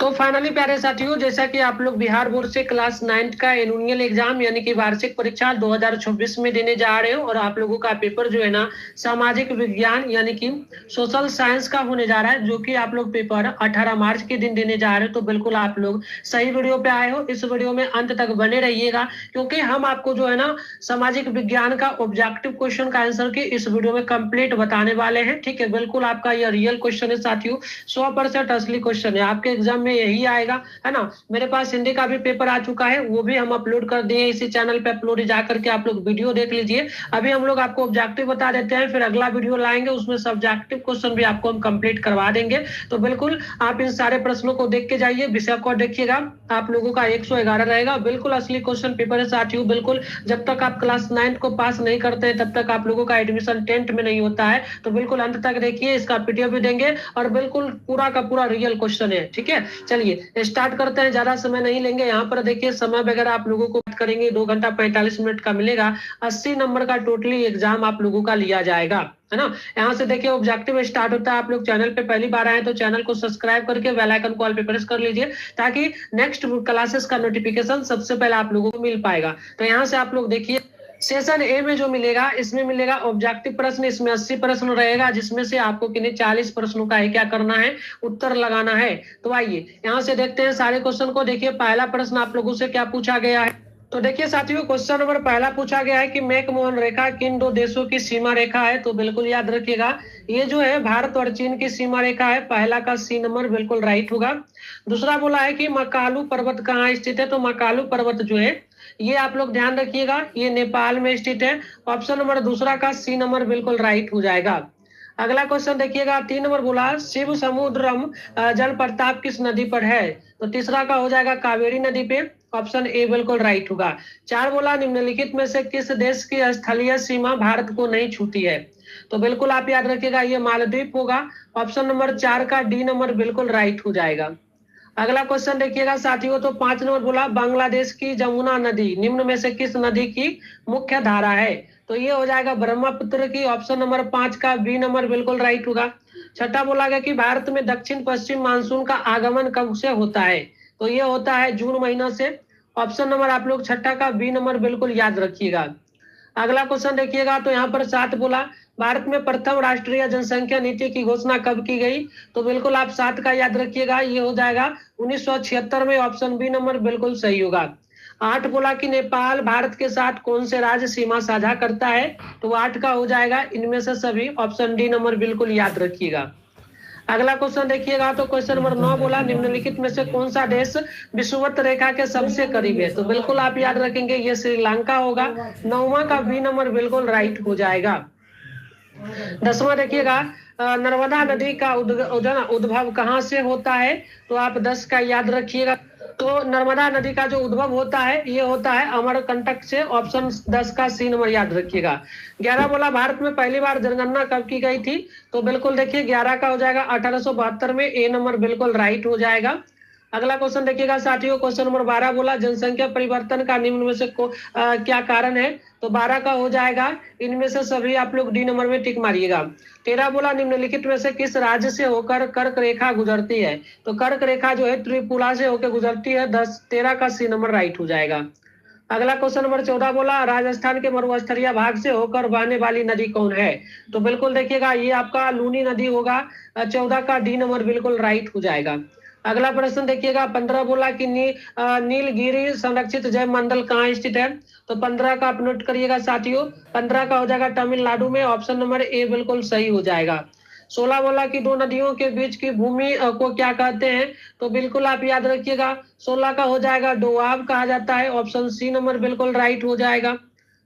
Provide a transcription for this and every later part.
तो फाइनली प्यारे साथियों, जैसा कि आप लोग बिहार बोर्ड से क्लास 9th का एनुअल एग्जाम यानी कि वार्षिक परीक्षा 2024 में देने जा रहे हो, और आप लोगों का पेपर जो है ना सामाजिक विज्ञान यानी कि सोशल साइंस का होने जा रहा है, जो कि आप लोग पेपर 18 मार्च के दिन देने जा रहे हो। तो बिल्कुल आप लोग सही वीडियो पे आए हो। इस वीडियो में अंत तक बने रहिएगा, क्योंकि हम आपको जो है ना सामाजिक विज्ञान का ऑब्जेक्टिव क्वेश्चन का आंसर की इस वीडियो में कंप्लीट बताने वाले हैं। ठीक है, बिल्कुल आपका यह रियल क्वेश्चन है साथियों, 100% असली क्वेश्चन है, आपके एग्जाम में यही आएगा, है ना। मेरे पास हिंदी का भी पेपर आ चुका है, वो भी हम अपलोड कर दिए इसी चैनल पे, अपलोड जा करके आप लोग वीडियो देख लीजिए। अभी हम लोग आपको ऑब्जेक्टिव बता देते हैं, फिर अगला वीडियो लाएंगे, उसमें सब्जेक्टिव क्वेश्चन भी आपको हम कंप्लीट करवा देंगे। तो बिल्कुल आप इन सारे प्रश्नों को देख के जाइए, विषय को देखिएगा, आप लोगों का 111 रहेगा। बिल्कुल असली क्वेश्चन पेपर है साथियों। बिल्कुल जब तक आप क्लास 9 को पास नहीं करते तब तक आप लोगों का एडमिशन 10th में नहीं होता है। तो बिल्कुल अंत तक देखिए, इसका पीडीएफ भी देंगे, और बिल्कुल पूरा का पूरा रियल क्वेश्चन है। ठीक है, चलिए स्टार्ट करते हैं, ज्यादा समय नहीं लेंगे। यहाँ पर देखिए समय वगैरह आप लोगों को बात करेंगे, 2 घंटा 45 मिनट का मिलेगा। 80 नंबर का टोटली एग्जाम आप लोगों का लिया जाएगा, है ना। यहाँ से देखिए ऑब्जेक्टिव स्टार्ट होता है। आप लोग चैनल पे पहली बार आए तो चैनल को सब्सक्राइब करके बेल आइकन को ऑल पे प्रेस कर लीजिए, ताकि नेक्स्ट क्लासेस का नोटिफिकेशन सबसे पहले आप लोगों को मिल पाएगा। तो यहाँ से आप लोग देखिए, सेशन ए में जो मिलेगा, इसमें मिलेगा ऑब्जेक्टिव प्रश्न। इसमें 80 प्रश्न रहेगा, जिसमें से आपको किन्हीं 40 प्रश्नों का क्या करना है, उत्तर लगाना है। तो आइए यहाँ से देखते हैं सारे क्वेश्चन को। देखिए पहला प्रश्न आप लोगों से क्या पूछा गया है। तो देखिए साथियों, क्वेश्चन नंबर पहला पूछा गया है कि मैकमोहन रेखा किन दो देशों की सीमा रेखा है। तो बिल्कुल याद रखिएगा, ये जो है भारत और चीन की सीमा रेखा है। पहला का सी नंबर बिल्कुल राइट होगा। दूसरा बोला है कि मकालू पर्वत कहाँ स्थित है। तो मकालू पर्वत जो है, ये आप लोग ध्यान रखिएगा, ये नेपाल में स्थित है। ऑप्शन नंबर दूसरा का सी नंबर बिल्कुल राइट हो जाएगा। अगला क्वेश्चन देखिएगा, 3 नंबर बोला शिव समुद्रम जल प्रताप किस नदी पर है। तो तीसरा का हो जाएगा कावेरी नदी पे। ऑप्शन ए बिल्कुल राइट होगा। 4 बोला निम्नलिखित में से किस देश की स्थलीय सीमा भारत को नहीं छूती है। तो बिल्कुल आप याद रखिएगा, ये मालदीव होगा। ऑप्शन नंबर 4 का डी नंबर बिल्कुल राइट हो जाएगा। अगला क्वेश्चन देखिएगा साथियों, तो 5 नंबर बोला बांग्लादेश की जमुना नदी निम्न में से किस नदी की मुख्य धारा है। तो ये हो जाएगा ब्रह्मपुत्र की। ऑप्शन नंबर 5 का बी नंबर बिल्कुल राइट होगा। छठा बोला गया कि भारत में दक्षिण पश्चिम मानसून का आगमन कब से होता है। तो ये होता है जून महीना से। ऑप्शन नंबर आप लोग छठा का बी नंबर बिल्कुल याद रखिएगा। अगला क्वेश्चन देखिएगा, तो यहाँ पर 7 बोला भारत में प्रथम राष्ट्रीय जनसंख्या नीति की घोषणा कब की गई। तो बिल्कुल आप 7 का याद रखिएगा, ये हो जाएगा 1976 में। ऑप्शन बी नंबर बिल्कुल सही होगा। 8 बोला कि नेपाल भारत के साथ कौन से राज्य सीमा साझा करता है। तो 8 का हो जाएगा इनमें से सभी। ऑप्शन डी नंबर बिल्कुल याद रखिएगा। अगला क्वेश्चन देखिएगा, तो क्वेश्चन नंबर 9 बोला निम्नलिखित में से कौन सा देश विषुवत रेखा के सबसे करीब है। तो बिल्कुल आप याद रखेंगे, ये श्रीलंका होगा। 9वां का बी नंबर बिल्कुल राइट हो जाएगा। 10वां देखिएगा, नर्मदा नदी का उद्भव कहाँ से होता है। तो आप 10 का याद रखिएगा। तो नर्मदा नदी का जो उद्भव होता है, ये होता है अमरकंटक से। ऑप्शन 10 का सी नंबर याद रखिएगा। 11 बोला भारत में पहली बार जनगणना कब की गई थी। तो बिल्कुल देखिए 11 का हो जाएगा 1872 में। ए नंबर बिल्कुल राइट हो जाएगा। अगला क्वेश्चन देखिएगा साथियों, क्वेश्चन नंबर 12 बोला जनसंख्या परिवर्तन का निम्न में से क्या कारण है। तो 12 का हो जाएगा इनमें से सभी। आप लोग डी नंबर में टिक मारिएगा। 13 बोला निम्नलिखित में से किस राज्य से होकर कर्क रेखा गुजरती है। तो कर्क रेखा जो है त्रिपुरा से होकर गुजरती है। 13 का सी नंबर राइट हो जाएगा। अगला क्वेश्चन नंबर 14 बोला राजस्थान के मरुस्थलीय भाग से होकर बहने वाली नदी कौन है। तो बिल्कुल देखिएगा, ये आपका लूनी नदी होगा। 14 का डी नंबर बिल्कुल राइट हो जाएगा। अगला प्रश्न देखिएगा, 15 बोला कि नीलगिरी संरक्षित जैव मंडल कहाँ स्थित है। तो 15 का आप नोट करिएगा साथियों। 15 का हो जाएगा तमिलनाडु में। ऑप्शन नंबर ए बिल्कुल सही हो जाएगा। 16 बोला कि दो नदियों के बीच की भूमि को क्या कहते हैं। तो बिल्कुल आप याद रखिएगा, 16 का हो जाएगा डोआब कहा जाता है। ऑप्शन सी नंबर बिल्कुल राइट हो जाएगा।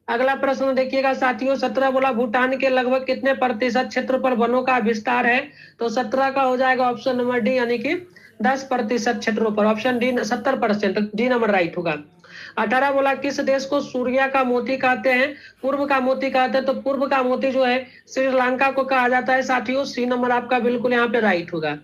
अगला प्रश्न देखिएगा साथियों, 17 बोला भूटान के लगभग कितने प्रतिशत क्षेत्र पर वनों का विस्तार है। तो 17 का हो जाएगा ऑप्शन नंबर डी यानी कि 10% क्षेत्रों पर। Option D 70%, D number right होगा। 18 बोला किस देश को सूर्या का मोती कहते हैं, पूर्व का मोती कहते हैं। तो पूर्व का मोती जो है श्रीलंका को कहा जाता है साथियों। सी नंबर आपका बिल्कुल यहाँ पे राइट होगा।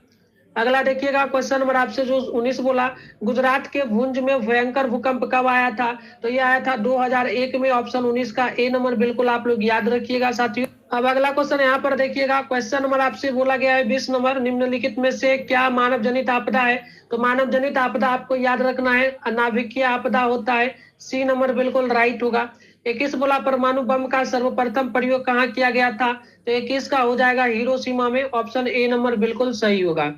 अगला देखिएगा क्वेश्चन नंबर आपसे जो 19 बोला, गुजरात के भुज में भयंकर भूकंप कब आया था? तो ये आया था 2001 में। ऑप्शन 19 का ए नंबर बिल्कुल आप लोग याद रखिएगा साथियों। अब अगला क्वेश्चन यहाँ पर देखिएगा, क्वेश्चन नंबर आपसे बोला गया है 20 नंबर, निम्नलिखित में से क्या मानव जनित आपदा है? तो मानव जनित आपदा आपको याद रखना है अनाभिकीय आपदा होता है, सी नंबर बिल्कुल राइट होगा। 21 बोला, परमाणु बम का सर्वप्रथम प्रयोग कहाँ किया गया था? तो 21 का हो जाएगा हिरोशिमा में। ऑप्शन ए नंबर बिल्कुल सही होगा।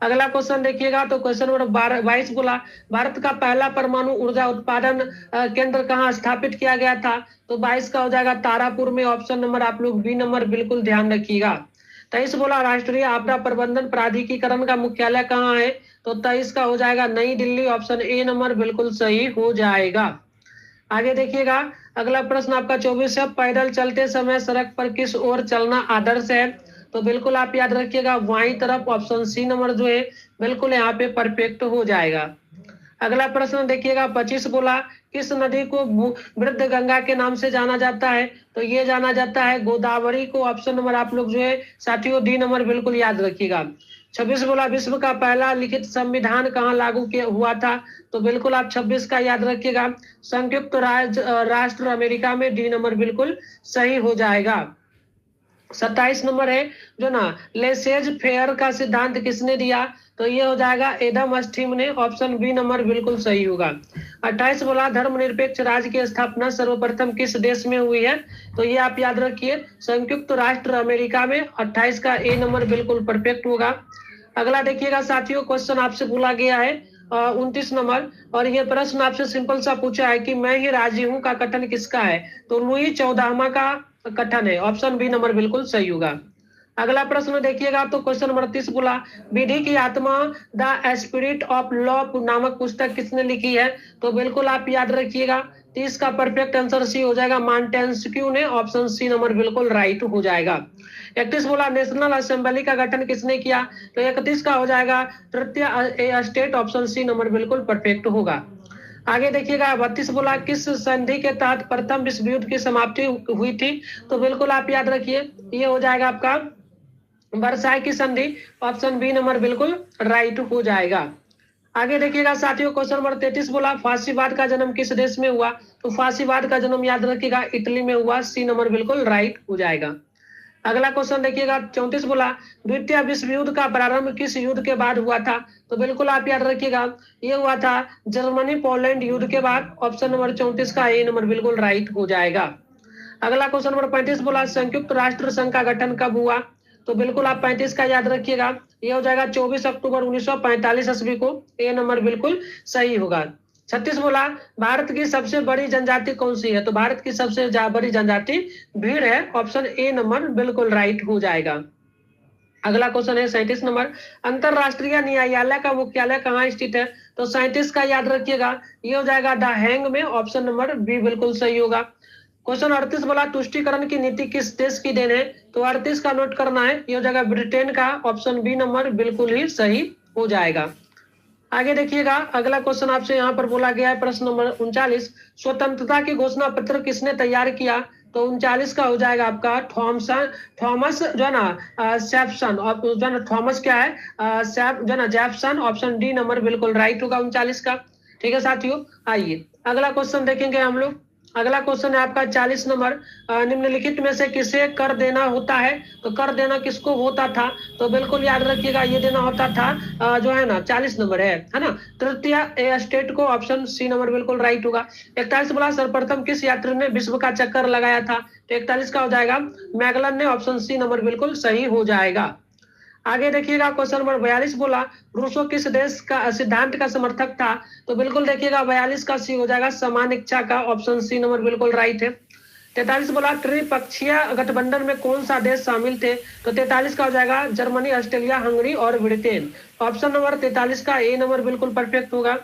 अगला क्वेश्चन देखिएगा, तो क्वेश्चन नंबर 22 बोला, भारत का पहला परमाणु ऊर्जा उत्पादन केंद्र कहाँ स्थापित किया गया था? तो 22 का हो जाएगा तारापुर में। ऑप्शन नंबर आप लोग बी नंबर बिल्कुल ध्यान रखिएगा। 23 बोला, राष्ट्रीय आपदा प्रबंधन प्राधिकरण का मुख्यालय कहाँ है? तो 23 का हो जाएगा नई दिल्ली। ऑप्शन ए नंबर बिल्कुल सही हो जाएगा। आगे देखिएगा, अगला प्रश्न आपका 24 है, पैदल चलते समय सड़क पर किस ओर चलना आदर्श है? तो बिल्कुल आप याद रखिएगा बाईं तरफ। ऑप्शन सी नंबर जो है बिल्कुल यहाँ पे परफेक्ट हो जाएगा। अगला प्रश्न देखिएगा 25 बोला, किस नदी को वृद्ध गंगा के नाम से जाना जाता है? तो ये जाना जाता है गोदावरी को। ऑप्शन नंबर आप लोग जो है साथियों डी नंबर बिल्कुल याद रखिएगा। 26 बोला, विश्व का पहला लिखित संविधान कहाँ लागू किया हुआ था? तो बिल्कुल आप 26 का याद रखिएगा संयुक्त राष्ट्र अमेरिका में। डी नंबर बिल्कुल सही हो जाएगा। 27 नंबर है जो ना लेसेज फेयर का सिद्धांत किसने दिया? तो ये हो जाएगा एडम स्मिथ ने। ऑप्शन बी नंबर बिल्कुल सही होगा। 28 बोला, धर्मनिरपेक्ष राज्य की स्थापना सर्वप्रथम किस देश में हुई है? तो ये आप याद रखिए संयुक्त राष्ट्र अमेरिका में। 28 का ए नंबर बिल्कुल परफेक्ट होगा। अगला देखिएगा साथियों, क्वेश्चन आपसे बोला गया है 29 नंबर, और ये प्रश्न आपसे सिंपल सा पूछा है कि मैं ही राजी हूं का कथन किसका है? तो लुई 14वां का कथन है। ऑप्शन बी नंबर बिल्कुल सही होगा। अगला प्रश्न देखिएगा, तो क्वेश्चन नंबर 30 बोला, विधि की आत्मा द स्पिरिट ऑफ लॉ नामक पुस्तक किसने लिखी है? तो बिल्कुल आप याद रखिएगा 30 का परफेक्ट आंसर सी हो जाएगा मॉन्टेस्क्यू ने। ऑप्शन सी नंबर बिल्कुल राइट हो जाएगा। 31 बोला, नेशनल असेंबली का गठन किसने किया? तो 31 का हो जाएगा तृतीय स्टेट। ऑप्शन सी नंबर बिल्कुल परफेक्ट होगा। आगे देखिएगा 32 बोला, किस संधि के तहत प्रथम विश्व युद्ध की समाप्ति हुई थी? तो बिल्कुल आप याद रखिए ये हो जाएगा आपका वर्साई की संधि। ऑप्शन बी नंबर बिल्कुल राइट हो जाएगा। आगे देखिएगा साथियों, क्वेश्चन नंबर 33 बोला, फांसीवाद का जन्म किस देश में हुआ? तो फांसीवाद का जन्म याद रखिएगा इटली में हुआ। सी नंबर बिल्कुल राइट हो जाएगा। अगला क्वेश्चन देखिएगा 34 बोला, द्वितीय विश्व युद्ध का प्रारंभ किस युद्ध के बाद हुआ था? तो बिल्कुल आप याद रखिएगा ये हुआ था जर्मनी पोलैंड युद्ध के बाद। ऑप्शन नंबर 34 का ए नंबर बिल्कुल राइट हो जाएगा। अगला क्वेश्चन नंबर 35 बोला, संयुक्त राष्ट्र संघ का गठन कब हुआ? तो बिल्कुल आप 35 का याद रखिएगा ये हो जाएगा 24 अक्टूबर 1945 ईस्वी को। ए नंबर बिल्कुल सही होगा। 36 बोला, भारत की सबसे बड़ी जनजाति कौन सी है? तो भारत की सबसे बड़ी जनजाति भीड़ है। ऑप्शन ए नंबर बिल्कुल राइट हो जाएगा। अगला क्वेश्चन है 37 नंबर, अंतरराष्ट्रीय न्यायालय का मुख्यालय कहाँ स्थित है? तो 37 का याद रखिएगा ये हो जाएगा द हैंग में। ऑप्शन नंबर बी बिल्कुल सही होगा। क्वेश्चन 38 बोला, तुष्टिकरण की नीति किस देश की देन है? तो 38 का नोट करना है ये हो जाएगा ब्रिटेन का। ऑप्शन बी नंबर बिल्कुल ही सही हो जाएगा। आगे देखिएगा अगला क्वेश्चन आपसे यहाँ पर बोला गया है प्रश्न नंबर 39, स्वतंत्रता की घोषणा पत्र किसने तैयार किया? तो 39 का हो जाएगा आपका थॉमस जो है ना जैफसन। जो है ना थॉमस क्या है जो है ना जैफसन। ऑप्शन डी नंबर बिल्कुल राइट होगा 39 का। ठीक है साथियों, आइए अगला क्वेश्चन देखेंगे हम लोग। अगला क्वेश्चन है आपका 40 नंबर, निम्नलिखित में से किसे कर देना होता है? तो कर देना किसको होता था? तो बिल्कुल याद रखिएगा ये देना होता था जो है ना 40 नंबर है ना तृतीय स्टेट को। ऑप्शन सी नंबर बिल्कुल राइट होगा। 41 बोला, सर्वप्रथम किस यात्री ने विश्व का चक्कर लगाया था? तो 41 का हो जाएगा मैगलन ने। ऑप्शन सी नंबर बिल्कुल सही हो जाएगा। आगे देखिएगा क्वेश्चन नंबर 42 बोला, रूसो किस देश का सिद्धांत का समर्थक था? तो बिल्कुल देखिएगा 42 का सी हो जाएगा समान इच्छा का। ऑप्शन सी नंबर बिल्कुल राइट है। 43 बोला, त्रिपक्षीय गठबंधन में कौन सा देश शामिल थे? तो 43 का हो जाएगा जर्मनी ऑस्ट्रेलिया हंगरी और ब्रिटेन। ऑप्शन नंबर 43 का ए नंबर बिल्कुल परफेक्ट होगा।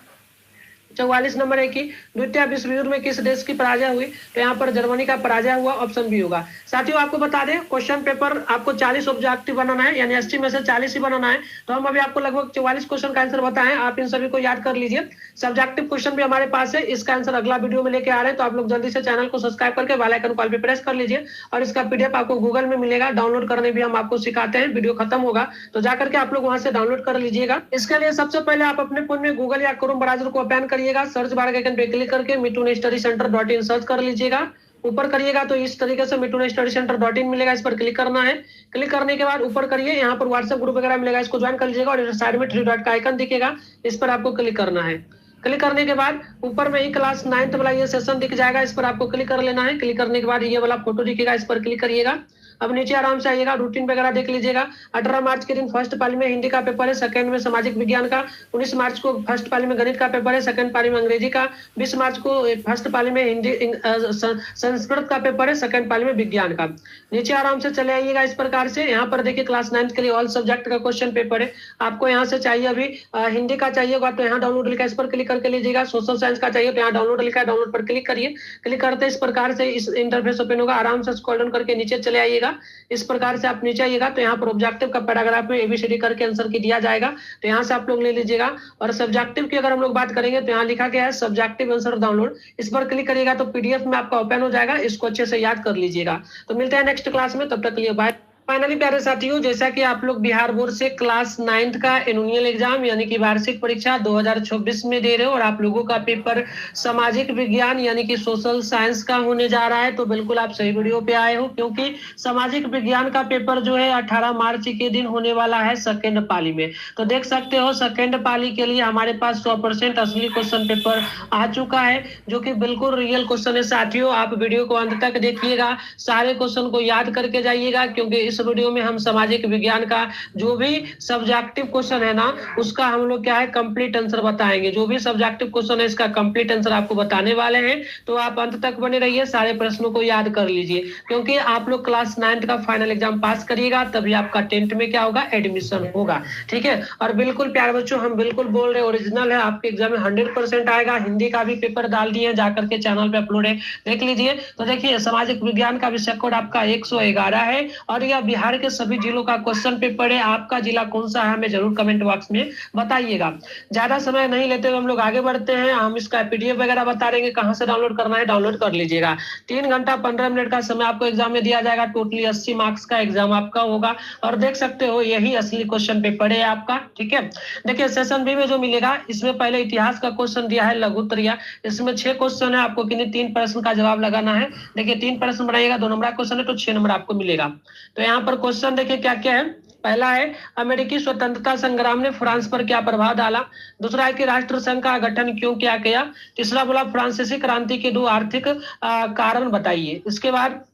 44 नंबर है कि द्वितीय विश्व युद्ध में किस देश की पराजय हुई, तो यहाँ पर जर्मनी का पराजय हुआ, ऑप्शन बी होगा। साथियों आपको बता दें क्वेश्चन पेपर आपको 40 ऑब्जेक्टिव बनाना है, यानी 80 में से 40 ही बनाना है। तो हम अभी आपको लगभग 44 क्वेश्चन का आंसर बताएं, आप इन सभी को याद कर लीजिए। सब्जेक्टिव क्वेश्चन भी हमारे पास है, इसका आंसर अगला वीडियो में लेके आ रहे हैं, तो आप लोग जल्दी से चैनल को सब्सक्राइब करके बेल आइकन कॉल पे प्रेस कर लीजिए। और इसका पीडीएफ आपको गूगल में मिलेगा, डाउनलोड करने भी हम आपको सिखाते हैं, वीडियो खत्म होगा तो जाकर के आप लोग वहां से डाउनलोड कर लीजिएगा। इसके लिए सबसे पहले आप अपने फोन में गूगल या क्रोम ब्राउजर को ओपन करिएगा, सर्च बार के आइकन पे क्लिक करके मिथुन स्टडी सेंटर .in सर्च कर लीजिएगा। ऊपर करिएगा तो इस तरीके से मिथुन स्टडी सेंटर .in मिलेगा, इस पर क्लिक करना है। क्लिक करने के बाद ऊपर करिए, यहाँ पर व्हाट्सएप ग्रुप वगैरह मिलेगा, इसको ज्वाइन कर लीजिएगा। और साइड में 3 डॉट का आइकन दिखेगा, इस पर आपको क्लिक करना है। क्लिक करने के बाद ऊपर में ही क्लास 9th वाला ये सेशन दिख जाएगा, इस पर आपको क्लिक कर लेना है। क्लिक करने के बाद ये वाला फोटो दिखेगा, इस पर क्लिक करिएगा। अब नीचे आराम से आइएगा, रूटीन वगैरह देख लीजिएगा। 18 मार्च के दिन फर्स्ट पाली में हिंदी का पेपर है, सेकंड में सामाजिक विज्ञान का। 19 मार्च को फर्स्ट पाली में गणित का पेपर है, सेकंड पाली में अंग्रेजी का। 20 मार्च को फर्स्ट पाली में हिंदी संस्कृत का पेपर है, सेकंड पाली में विज्ञान का। नीचे आराम से चले आइएगा इस प्रकार से। यहाँ पर देखिए क्लास 9th के लिए ऑल सब्जेक्ट का क्वेश्चन पेपर है, आपको यहाँ से चाहिए अभी हिंदी का चाहिए होगा तो यहाँ डाउनलोड लिखा है, इस पर क्लिक करके लीजिएगा। सोशल साइंस का चाहिए तो यहाँ डाउनलोड लिखा है, डाउनलोड पर क्लिक करिए। क्लिक करते इस प्रकार से इस इंटरफेस ओपन होगा, आराम से स्क्रॉल डाउन करके नीचे चले आइएगा। इस प्रकार से आप नीचे आइएगा तो यहाँ पर ऑब्जेक्टिव का पैराग्राफ में एबीसीडी करके आंसर की दिया जाएगा, तो यहाँ से आप लोग ले लीजिएगा। और सब्जेक्टिव की अगर हम लोग बात करेंगे तो यहाँ लिखा गया है सब्जेक्टिव आंसर डाउनलोड, इस पर क्लिक करिएगा तो पीडीएफ में आपका ओपन हो जाएगा, इसको अच्छे से याद कर लीजिएगा। तो मिलते हैं नेक्स्ट क्लास में, तब तक के लिए बाय। फाइनली प्यारे साथियों, जैसा कि आप लोग बिहार बोर्ड से क्लास 9th का एनुअल एग्जाम यानी कि वार्षिक परीक्षा 2024 में दे रहे हो और आप लोगों का पेपर सामाजिक विज्ञान यानी कि सोशल साइंस का होने जा रहा है, तो बिल्कुल आप सही वीडियो पे आए हो, क्योंकि सामाजिक विज्ञान का पेपर जो है 18 मार्च के दिन होने वाला है सेकेंड पाली में। तो देख सकते हो सेकेंड पाली के लिए हमारे पास 100% असली क्वेश्चन पेपर आ चुका है, जो कि बिल्कुल रियल क्वेश्चन है। साथियों आप वीडियो को अंत तक देखिएगा, सारे क्वेश्चन को याद करके जाइएगा, क्योंकि इस वीडियो में हम सामाजिक विज्ञान का जो भी सब्जेक्टिव क्वेश्चन है ना उसका हम लोग क्या है कंप्लीट आंसर बताएंगे। जो भी सब्जेक्टिव क्वेश्चन है इसका कंप्लीट आंसर आपको बताने वाले हैं, तो आप अंत तक बने रहिए, सारे प्रश्नों को याद कर लीजिए, क्योंकि आप लोग क्लास 9th का फाइनल एग्जाम पास करिएगा तभी आपका 10th में क्या होगा एडमिशन होगा। ठीक है, और बिल्कुल प्यारे बच्चों हम बिल्कुल बोल रहे ओरिजिनल है, आपके एग्जाम में 100% आएगा। हिंदी का भी पेपर डाल दिए, जाकर के चैनल पे अपलोड है, देख लीजिए। तो देखिए सामाजिक विज्ञान का विषय कोड आपका 111 है और यह बिहार के सभी जिलों का क्वेश्चन पेपर है। आपका जिला कौन सा है हमें जरूर कमेंट बॉक्स में बताइएगा। ज्यादा समय नहीं लेते हुए हम लोग आगे बढ़ते हैं, हम इसका पीडीएफ वगैरह बता देंगे कहां से डाउनलोड करना है, डाउनलोड कर लीजिएगा। 3 घंटा 15 मिनट का समय आपको एग्जाम में दिया जाएगा, टोटली 80 मार्क्स का एग्जाम आपका होगा। और देख सकते हो यही असली क्वेश्चन पेपर है आपका। ठीक है, देखिए सेशन बी में जो मिलेगा इसमें पहले इतिहास का क्वेश्चन दिया है लघुत्तरीय, इसमें 6 क्वेश्चन है, आपको किन्हीं 3 प्रश्न का जवाब लगाना है। देखिए 3 प्रश्न बनाइएगा, 2 नंबर का क्वेश्चन है तो 6 नंबर आपको मिलेगा। तो यहाँ पर क्वेश्चन देखिए क्या क्या है। पहला है अमेरिकी स्वतंत्रता संग्राम ने फ्रांस पर क्या प्रभाव डाला। दूसरा है कि राष्ट्र संघ का गठन क्यों किया गया। तीसरा बोला फ्रांसीसी क्रांति के 2 आर्थिक कारण बताइए। इसके बाद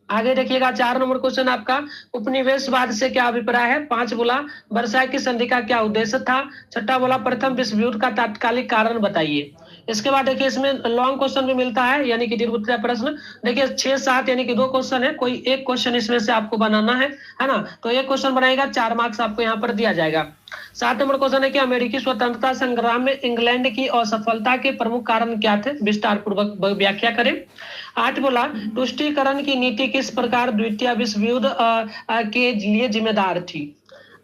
आगे देखिएगा 4 नंबर क्वेश्चन आपका उपनिवेशवाद से क्या अभिप्राय है। 5 बोला वर्साई की संधि का क्या उद्देश्य था। 6 बोला प्रथम विश्व युद्ध का तात्कालिक कारण बताइए। इसके बाद देखिए इसमें लॉन्ग क्वेश्चन भी मिलता है, यानी कि दीर्घ उत्तरीय प्रश्न। देखिए 6, 7 यानी कि 2 क्वेश्चन है, कोई एक क्वेश्चन इसमें से आपको बनाना है ना। तो एक क्वेश्चन बनाएगा, 4 मार्क्स आपको यहाँ पर दिया जाएगा। 7 नंबर क्वेश्चन है कि अमेरिकी स्वतंत्रता संग्राम में इंग्लैंड की असफलता के प्रमुख कारण क्या थे, विस्तार पूर्वक व्याख्या करें। 8 बोला तुष्टीकरण की नीति किस प्रकार द्वितीय विश्व युद्ध के लिए जिम्मेदार थी।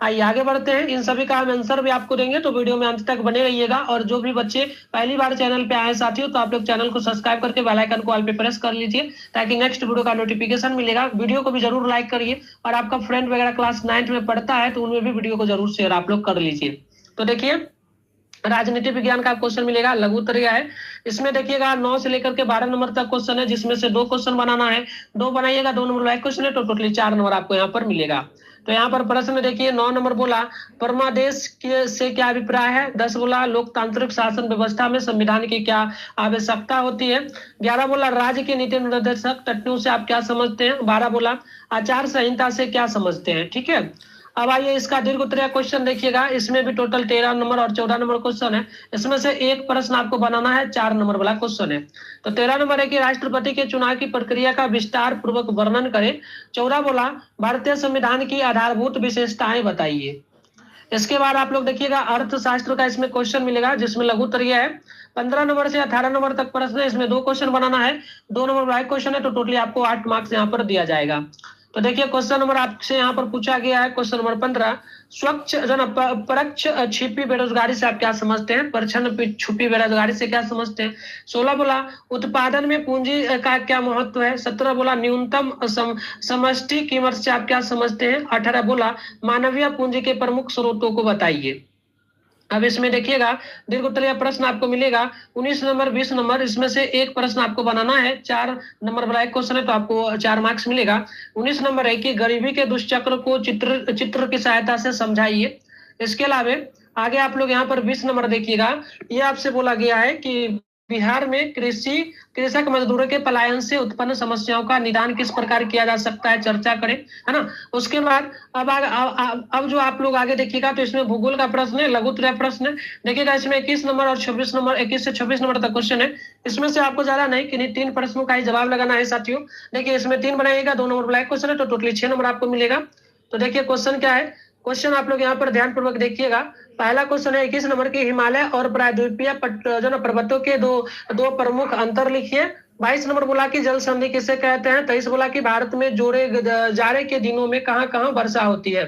आइए आगे बढ़ते हैं, इन सभी का हम आंसर भी आपको देंगे, तो वीडियो में अंत तक बने रहिएगा। और जो भी बच्चे पहली बार चैनल पे आए साथियों, तो आप लोग चैनल को सब्सक्राइब करके बेल आइकन को ऑल पे प्रेस कर लीजिए, ताकि नेक्स्ट वीडियो का नोटिफिकेशन मिलेगा। वीडियो को भी जरूर लाइक करिए, और आपका फ्रेंड वगैरह क्लास 9th में पढ़ता है तो उनमें भी वीडियो को जरूर शेयर आप लोग कर लीजिए। तो देखिए राजनीति विज्ञान का क्वेश्चन मिलेगा, लघुत्तरीय है। इसमें देखिएगा 9 से लेकर के 12 नंबर तक क्वेश्चन है, जिसमें से 2 क्वेश्चन बनाना है। 2 बनाइएगा, 2 नंबर लाइक क्वेश्चन है, तो टोटली 4 नंबर आपको यहाँ पर मिलेगा। तो यहाँ पर प्रश्न देखिए 9 नंबर बोला परमादेश के से क्या अभिप्राय है। 10 बोला लोकतांत्रिक शासन व्यवस्था में संविधान की क्या आवश्यकता होती है। 11 बोला राज्य के नीति निर्देशक तत्वों से आप क्या समझते हैं। 12 बोला आचार संहिता से क्या समझते हैं। ठीक है, अब आइए इसका दीर्घ उत्तरीय क्वेश्चन देखिएगा, इसमें भी टोटल 13 नंबर और 14 नंबर क्वेश्चन है। इसमें से एक प्रश्न आपको बनाना है, 4 नंबर वाला क्वेश्चन है। तो 13 नंबर है कि राष्ट्रपति के चुनाव की प्रक्रिया का विस्तार पूर्वक वर्णन करें। 14 बोला भारतीय संविधान की आधारभूत विशेषताएं बताइए। इसके बाद आप लोग देखिएगा अर्थशास्त्र का इसमें क्वेश्चन मिलेगा, जिसमें लघु उत्तरीय है। 15 नंबर से 18 नंबर तक प्रश्न है, इसमें 2 क्वेश्चन बनाना है, 2 नंबर वाइज क्वेश्चन है, तो टोटली आपको 8 मार्क्स यहाँ पर दिया जाएगा। तो देखिए क्वेश्चन नंबर आपसे यहाँ पर पूछा गया है, क्वेश्चन नंबर 15, स्वच्छ परोक्ष छिपी बेरोजगारी से आप क्या समझते हैं? परछन छुपी बेरोजगारी से क्या समझते हैं? 16 बोला उत्पादन में पूंजी का क्या महत्व है? 17 बोला न्यूनतम समष्टि कीमत से आप क्या समझते हैं? 18 बोला मानवीय पूंजी के प्रमुख स्रोतों को बताइए। अब इसमें देखिएगा दीर्घ उत्तरीय प्रश्न आपको मिलेगा 19 नंबर 20 नंबर, इसमें से एक प्रश्न आपको बनाना है, 4 नंबर वाला एक क्वेश्चन है, तो आपको 4 मार्क्स मिलेगा। 19 नंबर है कि गरीबी के दुष्चक्र को चित्र की सहायता से समझाइए। इसके अलावा आगे आप लोग यहाँ पर 20 नंबर देखिएगा, ये आपसे बोला गया है कि बिहार में कृषक मजदूरों के पलायन से उत्पन्न समस्याओं का निदान किस प्रकार किया जा सकता है, चर्चा करें, है ना। उसके बाद अब जो आप लोग आगे देखिएगा तो इसमें भूगोल का प्रश्न है, लघु उत्तरीय प्रश्न है। देखिएगा इसमें 21 नंबर और 26 नंबर, 21 से 26 नंबर तक क्वेश्चन है। इसमें से आपको ज्यादा नहीं कि 3 प्रश्नों का ही जवाब लगाना है साथियों। देखिए इसमें 3 बनाइएगा, 2 नंबर ब्लैक क्वेश्चन है, तो टोटली 6 नंबर आपको मिलेगा। तो देखिए क्वेश्चन क्या है, क्वेश्चन आप लोग यहाँ पर ध्यान पूर्वक देखिएगा। पहला क्वेश्चन है 21 नंबर के हिमालय और प्रायद्वीपीय जो ना पर्वतों के दो प्रमुख अंतर लिखिए। 22 नंबर बोला कि जल संधि किसे कहते हैं। 23 बोला कि भारत में जाड़े के दिनों में कहाँ कहाँ वर्षा होती है।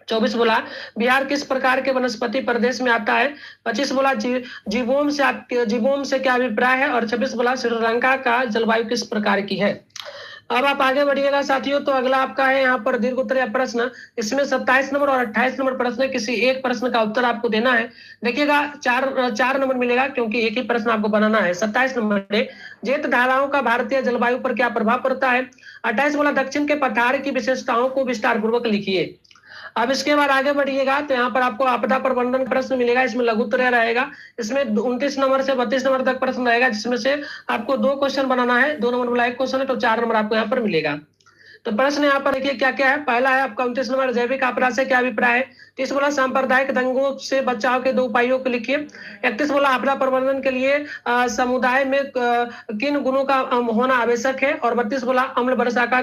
24 बोला बिहार किस प्रकार के वनस्पति प्रदेश में आता है। 25 बोला जीवोम से क्या अभिप्राय है। और 26 बोला श्रीलंका का जलवायु किस प्रकार की है। अब आप आगे बढ़िएगा साथियों, तो अगला आपका है यहाँ पर दीर्घ उत्तरीय प्रश्न। इसमें 27 नंबर और 28 नंबर प्रश्न है, किसी एक प्रश्न का उत्तर आपको देना है। देखिएगा 4 नंबर मिलेगा, क्योंकि एक ही प्रश्न आपको बनाना है। 27 नंबर जेट धाराओं का भारतीय जलवायु पर क्या प्रभाव पड़ता है। 28 बोला दक्षिण के पठार की विशेषताओं को विस्तार पूर्वक लिखिए। अब इसके बाद आगे बढ़िएगा तो यहाँ पर आपको आपदा प्रबंधन प्रश्न मिलेगा, इसमें लघु उत्तरीय रहेगा। इसमें 29 नंबर से 32 नंबर तक प्रश्न रहेगा, जिसमें से आपको 2 क्वेश्चन बनाना है, 2 नंबर वाला एक क्वेश्चन है, तो 4 नंबर आपको यहाँ पर मिलेगा। तो प्रश्न यहाँ पर देखिए क्या क्या है। पहला है आपका 29 नंबर जैविक आपदा से क्या अभिप्राय है। 30 बोला सांप्रदायिक दंगों से बचाव के 2 उपायों को लिखिए। 31 बोला आपदा प्रबंधन के लिए समुदाय में किन गुणों का होना आवश्यक है। और 32 बोला अम्ल वर्षा का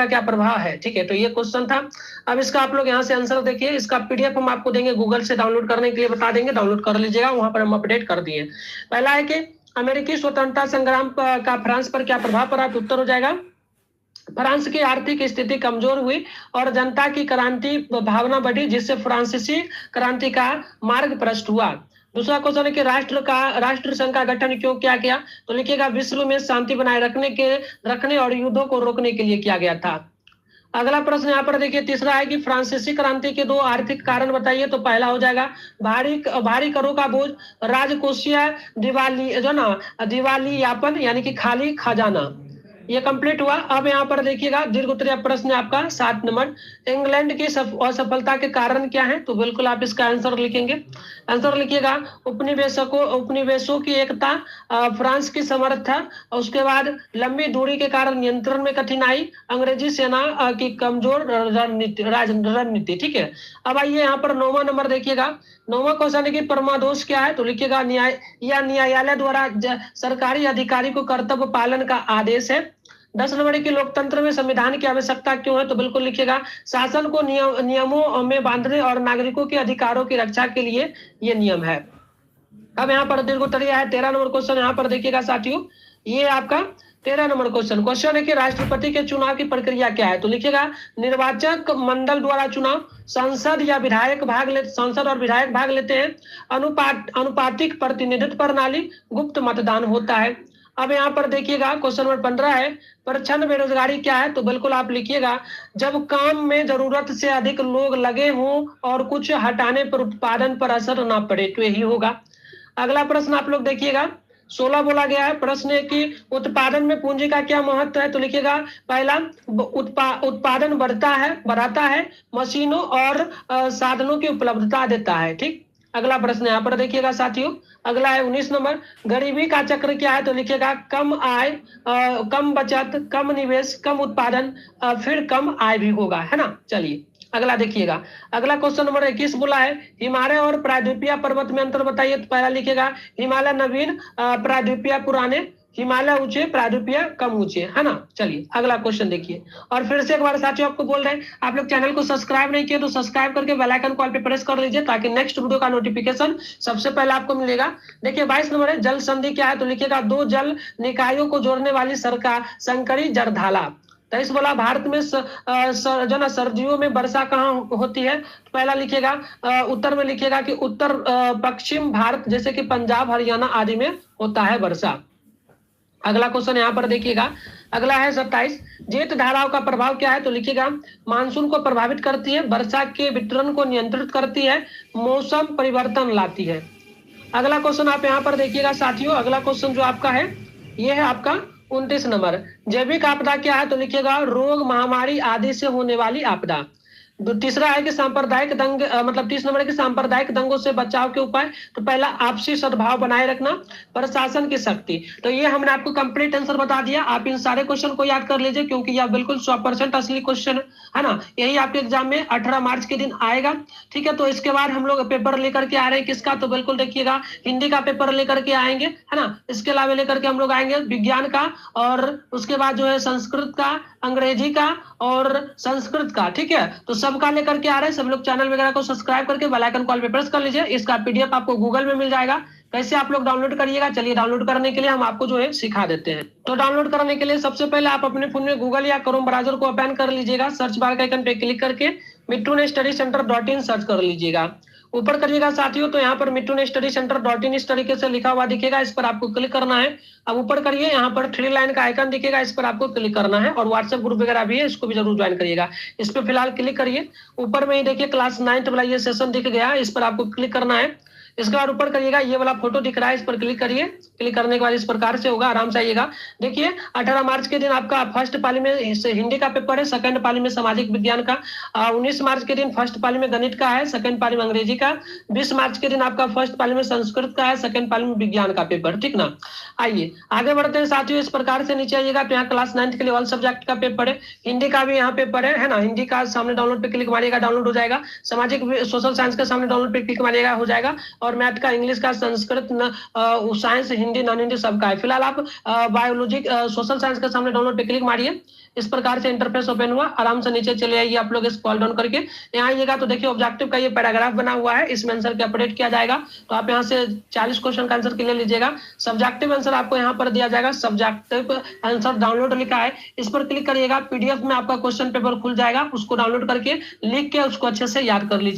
क्या प्रभाव है। ठीक है, तो ये क्वेश्चन था। अब इसका आप लोग यहाँ से आंसर देखिए, इसका PDF हम आपको देंगे, गूगल से डाउनलोड करने के लिए बता देंगे, डाउनलोड कर लीजिएगा, वहां पर हम अपडेट कर दिए। पहला है कि अमेरिकी स्वतंत्रता संग्राम का फ्रांस पर क्या प्रभाव पड़ा, तो उत्तर हो जाएगा फ्रांस की आर्थिक स्थिति कमजोर हुई और जनता की क्रांति भावना बढ़ी, जिससे फ्रांसीसी क्रांति का मार्ग प्रशस्त हुआ। दूसरा क्वेश्चन है कि राष्ट्र संघ का गठन क्यों किया गया, तो लिखिएगा विश्व में शांति बनाए रखने और युद्धों को रोकने के लिए किया गया था। अगला प्रश्न यहाँ पर देखिए, तीसरा है कि फ्रांसीसी क्रांति के 2 आर्थिक कारण बताइए। तो पहला हो जाएगा भारी करों का बोझ, राजकोषीय दिवालियापन यानी कि खाली खजाना। ये कंप्लीट हुआ। अब यहाँ पर देखिएगा दीर्घ उत्तरीय प्रश्न आपका 7 नंबर, इंग्लैंड की असफलता के कारण क्या है, तो बिल्कुल आप इसका आंसर लिखेंगे। आंसर लिखिएगा उपनिवेशों की एकता, फ्रांस की समर्था, उसके बाद लंबी दूरी के कारण नियंत्रण में कठिनाई, अंग्रेजी सेना की कमजोर रणनीति। ठीक है, अब आइए यहाँ पर 9वां नंबर देखिएगा। 9वां क्वेश्चन है कि परमादोष क्या है, तो लिखिएगा न्यायालय द्वारा सरकारी अधिकारी को कर्तव्य पालन का आदेश है। 10 नंबर की लोकतंत्र में संविधान की आवश्यकता क्यों है, तो बिल्कुल लिखिएगा शासन को नियमों में बांधने और नागरिकों के अधिकारों की रक्षा के लिए ये नियम है। अब यहाँ पर दीर्घ उत्तरीय है 13 नंबर क्वेश्चन, यहाँ पर देखिएगा साथियों, ये आपका 13 नंबर क्वेश्चन है कि राष्ट्रपति के चुनाव की प्रक्रिया क्या है, तो लिखिएगा निर्वाचक मंडल द्वारा चुनाव, सांसद और विधायक भाग लेते हैं, अनुपातिक प्रतिनिधित्व प्रणाली, गुप्त मतदान होता है। अब यहाँ पर देखिएगा क्वेश्चन नंबर 15 है परछन बेरोजगारी क्या है, तो बिल्कुल आप लिखिएगा जब काम में जरूरत से अधिक लोग लगे हों और कुछ हटाने पर उत्पादन पर असर ना पड़े, तो यही होगा। अगला प्रश्न आप लोग देखिएगा 16 बोला गया है, प्रश्न है कि उत्पादन में पूंजी का क्या महत्व है, तो लिखिएगा पहला उत्पादन बढ़ाता है, मशीनों और साधनों की उपलब्धता देता है। ठीक, अगला प्रश्न यहाँ पर देखिएगा साथियों, अगला है 19 नंबर, गरीबी का चक्र क्या है, तो लिखिएगा कम आय, कम बचत, कम निवेश, कम उत्पादन, फिर कम आय भी होगा, है ना। चलिए अगला देखिएगा, अगला क्वेश्चन नंबर 21 बोला है हिमालय और प्रायद्वीपीय पर्वत में अंतर बताइए। तो पहला लिखिएगा हिमालय नवीन, प्रायद्वीपीय पुराने। हिमालय ऊंचे, प्रायद्वीपीय कम ऊंचे, है ना। चलिए अगला क्वेश्चन देखिए। और फिर से एक बार साथियों आपको बोल रहे हैं, आप लोग चैनल को सब्सक्राइब नहीं किए तो सब्सक्राइब करके बेल आइकन कॉल पे प्रेस कर लीजिए, ताकि नेक्स्ट वीडियो का नोटिफिकेशन सबसे पहले आपको मिलेगा। देखिए 22 नंबर है, जल संधि क्या है, तो लिखिएगा दो जल निकायों को जोड़ने वाली सरकार संकरी जरधाला। तेईस बोला भारत में जो ना सर्दियों में वर्षा कहाँ होती है, तो पहला लिखिएगा उत्तर में लिखिएगा कि उत्तर पश्चिम भारत जैसे कि पंजाब हरियाणा आदि में होता है वर्षा। अगला क्वेश्चन यहाँ पर देखिएगा, अगला है 27, जेठ धाराओं का प्रभाव क्या है, तो लिखिएगा मानसून को प्रभावित करती है, वर्षा के वितरण को नियंत्रित करती है, मौसम परिवर्तन लाती है। अगला क्वेश्चन आप यहाँ पर देखिएगा साथियों, अगला क्वेश्चन जो आपका है ये है आपका 29 नंबर, जैविक आपदा क्या है, तो लिखिएगा रोग महामारी आदि से होने वाली आपदा। तीसरा है कि सांप्रदायिक दंग मतलब 30 नंबर है कि सांप्रदायिक दंगों से बचाव के उपाय, तो पहला आपसी सद्भाव बनाए रखना, प्रशासन की शक्ति। तो ये हमने आपको कंप्लीट आंसर बता दिया। आप इन सारे क्वेश्चन को याद कर लीजिए, क्योंकि यह बिल्कुल 100% असली क्वेश्चन है ना। यही आपके एग्जाम में 18 मार्च के दिन आएगा, ठीक है। तो इसके बाद हम लोग पेपर लेकर के आ रहे हैं किसका, तो बिल्कुल देखिएगा हिंदी का पेपर लेकर के आएंगे, है ना। इसके अलावा लेकर के हम लोग आएंगे विज्ञान का, और उसके बाद जो है संस्कृत का, अंग्रेजी का और संस्कृत का, ठीक है। तो सबका लेकर के आ रहे हैं। सब लोग चैनल वगैरह को सब्सक्राइब करके बेल आइकन कॉल पे प्रेस कर लीजिए। इसका पीडीएफ आपको गूगल में मिल जाएगा। कैसे आप लोग डाउनलोड करिएगा, चलिए डाउनलोड करने के लिए हम आपको जो है सिखा देते हैं। तो डाउनलोड करने के लिए सबसे पहले आप अपने फोन में गूगल या क्रोम ब्राउजर को ओपन कर लीजिएगा, सर्च बार के आइकन पे क्लिक करके मिट्टू ने स्टडी सेंटर .in सर्च कर लीजिएगा। ऊपर करिएगा साथियों, तो यहाँ पर मिट्टू ने स्टडी सेंटर .in इस तरीके से लिखा हुआ दिखेगा, इस पर आपको क्लिक करना है। अब ऊपर करिए, यहाँ पर 3 लाइन का आइकन दिखेगा, इस पर आपको क्लिक करना है। और व्हाट्सएप ग्रुप वगैरह भी है, इसको भी जरूर ज्वाइन करिएगा। इस पर फिलहाल क्लिक करिए। ऊपर में ही देखिए क्लास 9 वाला ये सेशन दिख गया, इस पर आपको क्लिक करना है। इसके बाद ऊपर करिएगा, ये वाला फोटो दिख रहा है, इस पर क्लिक करिए। क्लिक करने के बाद इस प्रकार से होगा, आराम से आइएगा। देखिए 18 मार्च के दिन आपका फर्स्ट पाली में हिंदी का पेपर है, सेकंड पाली में सामाजिक विज्ञान का, 19 मार्च के दिन फर्स्ट पाली में गणित का है, सेकंड पाली में अंग्रेजी का, 20 मार्च के दिन आपका फर्स्ट पाली में संस्कृत का है, सेकंड पाली में विज्ञान का पेपर, ठीक ना। आइए आगे बढ़ते हैं साथियों। इस प्रकार से नीचे आइएगा तो यहाँ क्लास 9 के लिए ऑल सब्जेक्ट का पेपर है, हिंदी का भी यहाँ पेपर है ना। हिंदी का सामने डाउनलोड पे क्लिक मारिएगा, डाउनलोड हो जाएगा। सामाजिक सोशल साइंस का सामने डाउनलोड पे क्लिक मारिएगा, हो जाएगा। और मैथ का, इंग्लिश का, संस्कृत, साइंस, हिंदी, नॉन हिंदी सबका है। फिलहाल आप बायोलॉजी सोशल साइंस का सामने डाउनलोड पे क्लिक मारिए। इस प्रकार से इंटरफेस ओपन हुआ, आराम से नीचे चले आइए आप लोग स्क्रॉल डाउन करके। यहाँ आइएगा तो देखिए ऑब्जेक्टिव का ये पैराग्राफ बना हुआ है, इसमें आंसर के अपडेट किया जाएगा। तो आप यहाँ से 40 क्वेश्चन का आंसर क्लियर लीजिएगा। सब्जेक्टिव आंसर आपको यहाँ पर दिया जाएगा, सब्जेक्टिव आंसर डाउनलोड लिखा है, इस पर क्लिक करिएगा। पीडीएफ में आपका क्वेश्चन पेपर खुल जाएगा, उसको डाउनलोड करके लिख के उसको अच्छे से याद कर लीजिए।